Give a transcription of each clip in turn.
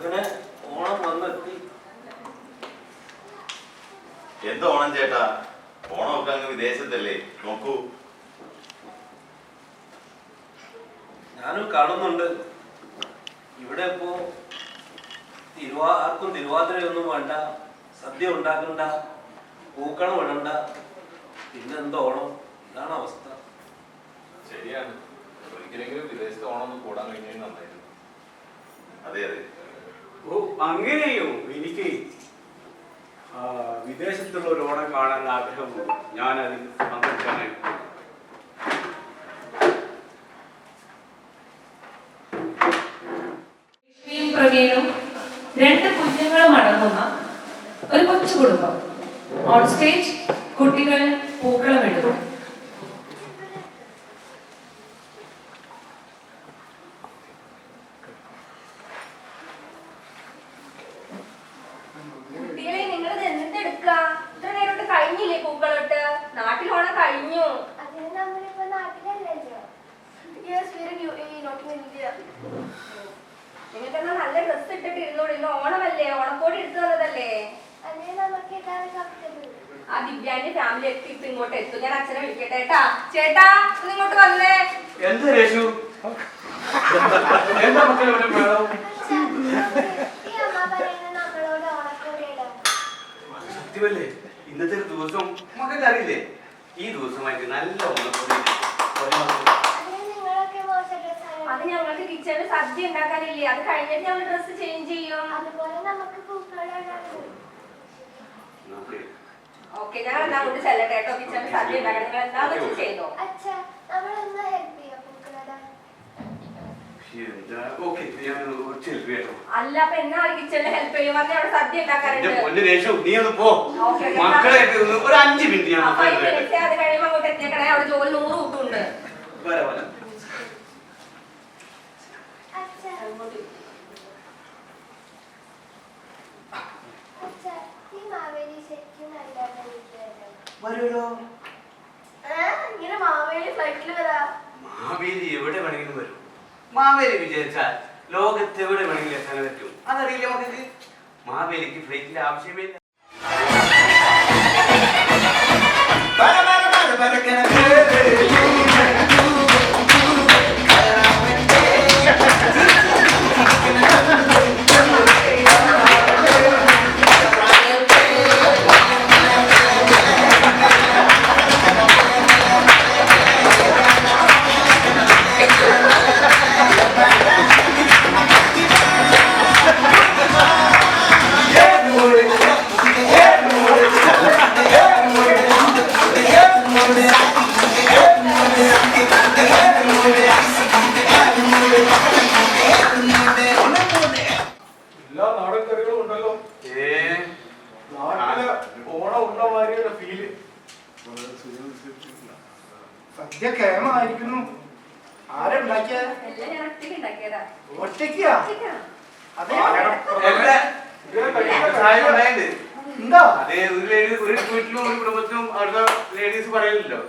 അങ്ങനെ ഓണം വന്നെത്തി. എന്ത് ഓണം ചേട്ടാ? ഓണമൊക്കെ അങ്ങ് വിദേശത്തല്ലേ, നോക്കൂ. ഞാനും കാണുന്നുണ്ട്. ഇവിടെ ഇപ്പോ ആർക്കും തിരുവാതിരയൊന്നും വേണ്ട, സദ്യ ഉണ്ടാക്കണ്ട, പൂക്കളം ഇടണ്ട, പിന്നെന്ത് ഓണം? ഇതാണ് അവസ്ഥ. ശരിയാണ്, ഒരിക്കലെങ്കിലും വിദേശത്ത് ഓണം ഒന്ന് കൂടാൻ കഴിഞ്ഞാൽ നന്നായിരുന്നു. അതെ അതെ. ഓ അങ്ങനെയോ? എനിക്ക് വിദേശത്തുള്ള ഒരു ഓണം കാണാൻ ആഗ്രഹമുണ്ട്. ഞാനതിൽ പങ്കെടുക്കാനായി. പ്രവീണും 2 കുഞ്ഞുങ്ങളും അടങ്ങുന്ന ഒരു കൊച്ചു കുടുംബം. ഓൺ സ്റ്റേജ് കുട്ടികൾ പൂക്കളം ഇടുന്നു. കുട്ടികളെ നിങ്ങളത് എന്തെടുക്ക? ഇത്ര നേരോട്ട് കഴിഞ്ഞില്ലേ പൂക്കളോട്ട്? നാട്ടിൽ ഓണം കഴിഞ്ഞു. അതിന് നമ്മളിപ്പോ നാട്ടിലല്ലല്ലോ. നിങ്ങൾക്കെന്നാ നല്ല ഡ്രസ് ഇട്ടിട്ട് ഇരുന്നോട്. ഇന്ന് ഓണമല്ലേ, ഓണക്കോടി എടുത്തു തന്നതല്ലേ. അതിന് നമുക്ക് ഇതാണ് കംഫർട്ടബിൾ. ആ ദിവ്യാന്റെ ഫാമിലി എത്തി ഇപ്പൊ ഇങ്ങോട്ട് എത്തും. ഞാൻ അച്ഛനെ വിളിക്കട്ടെ. ചേട്ടാ ചേട്ടാ ഒന്ന് ഇങ്ങോട്ട് വന്നേ. എന്ത് രേഷു? എന്താ മക്കളെ ഇവിടെ വേണം? ഈ അമ്മ പറയുന്ന നമ്മളോട് ഓണക്കോടി ഇടാം. സത്യമല്ലേ? ഇന്നത്തെ ഒരു ദിവസം മക്കൾക്ക് അറിയില്ലേ? ഈ ദിവസമായിട്ട് നല്ല ഓണക്കോടി. അതിന് നിങ്ങളൊക്കെ മോശം ഡ്രസ്സാണ്. അത് ഞങ്ങൾക്ക് കിച്ചണിൽ സദ്യ ഉണ്ടാക്കാനില്ലേ, അത് കഴിഞ്ഞിട്ട് ഞങ്ങൾ ഡ്രസ് ചേഞ്ച് ചെയ്യും. അതുപോലെ നമുക്ക് പൂക്കളിടാം. ഓക്കെ, ഞാൻ എന്നാ കൊണ്ട് ചെല്ലട്ടെ കേട്ടോ. കിച്ചണിൽ സദ്യ ഉണ്ടാക്കാൻ നിങ്ങൾ എന്താന്ന് വെച്ച് ചെയ്തോ. അച്ഛാ നമ്മളൊന്ന് ഹെൽപ്പ് ചെയ്യാം പൂക്കളിടാൻ. അല്ല അപ്പൊ എന്നാ കിച്ചണിൽ ഹെൽപ്പ് ചെയ്യും? വന്നേ അവിടെ സദ്യ ഉണ്ടാക്കാറുണ്ട്. നീ ഒന്ന് പോ. മക്കളെ ഒരു 5 മിനിറ്റ് ഞാൻ അത് കഴിയുമ്പോ അങ്ങോട്ട് എത്തിയേക്കണേ. അവിടെ ജോലി 100 കൂട്ടുണ്ട്. അച്ഛാ അച്ഛാ ഈ മാവേലി ശരിക്കും നല്ലതാണ്. ഇങ്ങനെ മാവേലി ഫ്ലൈറ്റിൽ വരാ. മാവേലി എവിടെ വേണമെങ്കിലും വരും. മാവേലി വിചാരിച്ചാൽ ലോകത്ത് എവിടെ വേണമെങ്കിലും എത്താൻ പറ്റും. അതറിയില്ല മക്കൾക്ക്. മാവേലിക്ക് ഫ്ലൈറ്റിന്റെ ആവശ്യമേ ഇല്ല. എല്ലാ നാടൻ കറികളും ഉണ്ടല്ലോ. നാട്ടില് ഓണം ഉണ്ട മാതിരിയുടെ ഫീല്. സദ്യ കേമായിരിക്കുന്നു. ആരുണ്ടാക്കിയ? എല്ലാം ഞാൻ ഒറ്റയ്ക്ക് ഉണ്ടാക്കിയതാ. ഒറ്റയ്ക്കാ? അതെ. ഉണ്ടോ? അതെ, ഒരു വീട്ടിലും ഒരു കുടുംബത്തിലും അവരുടെ ലേഡീസ് പറയില്ലല്ലോ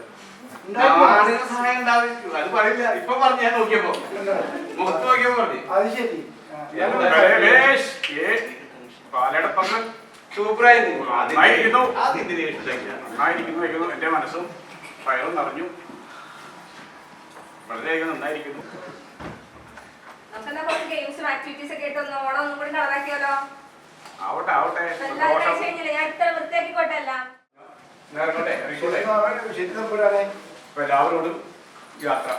സഹായം ഉണ്ടാവും. അത് പറയില്ല. ഇപ്പൊ പറഞ്ഞു, ഞാൻ നോക്കിയപ്പോ മുഖത്ത് നോക്കിയപ്പോ പറഞ്ഞു. അത് ശരി. പാലടപ്പങ്ങ് സൂപ്പറായിരുന്നു. നന്നായിരിക്കുന്നു. എന്റെ മനസ്സും വയറും നിറഞ്ഞു. വളരെയധികം നന്നായിരിക്കുന്നു. നമുക്കെന്നാ കുറച്ച് ഗെയിംസും ആക്ടിവിറ്റീസ് ഒക്കെ ആയിട്ട് ഒന്ന് ഓണം ഒന്നും കൂടി കളറാക്കിയാലോ? ആവട്ടെ ആവട്ടെ. എല്ലാവരും കഴിച്ച് കഴിഞ്ഞില്ലേ? ഞാൻ അടുത്ത വൃത്തിയാക്കിക്കോട്ടെ എല്ലാം. ശരി തമ്പുരാനെ. എല്ലാവരോടും യാത്ര.